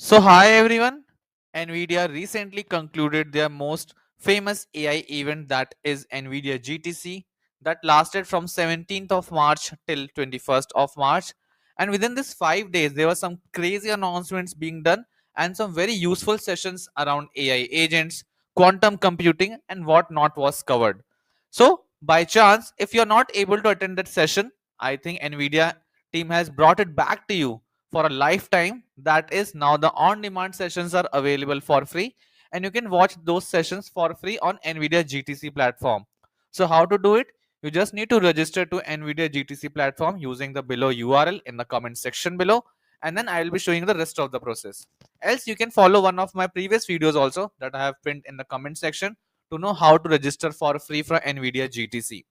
So, hi everyone. NVIDIA recently concluded their most famous AI event, that is NVIDIA GTC, that lasted from 17th of March till 21st of March. And within this 5 days, there were some crazy announcements being done and some very useful sessions around AI agents, quantum computing, and what not was covered. So, by chance, if you're not able to attend that session, I think NVIDIA team has brought it back to you for a lifetime. That is, now the on demand sessions are available for free, and you can watch those sessions for free on NVIDIA GTC platform. So how to do it? You just need to register to NVIDIA GTC platform using the below URL in the comment section below, and then I will be showing the rest of the process. Else you can follow one of my previous videos also that I have pinned in the comment section to know how to register for free for NVIDIA GTC.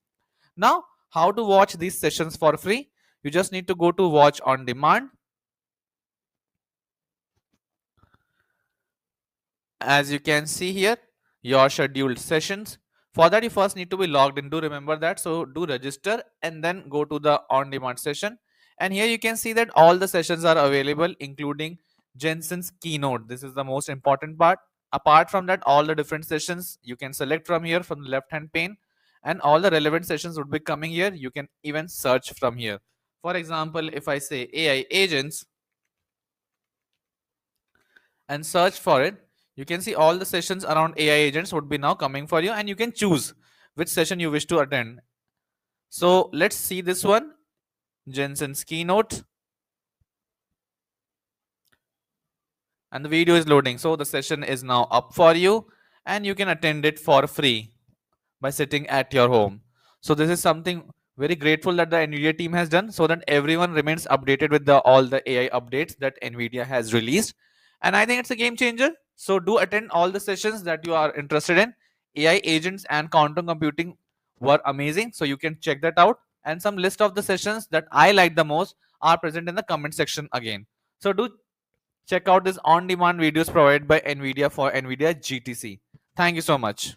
Now, how to watch these sessions for free? You just need to go to watch on demand. As you can see here, your scheduled sessions. For that, you first need to be logged in. Do remember that. So do register and then go to the on demand session. And here you can see that all the sessions are available, including Jensen's keynote. This is the most important part. Apart from that, all the different sessions you can select from here from the left hand pane, and all the relevant sessions would be coming here. You can even search from here. For example, if I say AI agents and search for it, you can see all the sessions around AI agents would be now coming for you, and you can choose which session you wish to attend. So let's see this one, Jensen's keynote, and the video is loading. So the session is now up for you, and you can attend it for free by sitting at your home. So this is something very grateful that the NVIDIA team has done, so that everyone remains updated with all the AI updates that NVIDIA has released. And I think it's a game changer. So do attend all the sessions that you are interested in. AI agents and quantum computing were amazing, so you can check that out. And some list of the sessions that I like the most are present in the comment section again. So do check out this on-demand videos provided by NVIDIA for NVIDIA GTC. Thank you so much.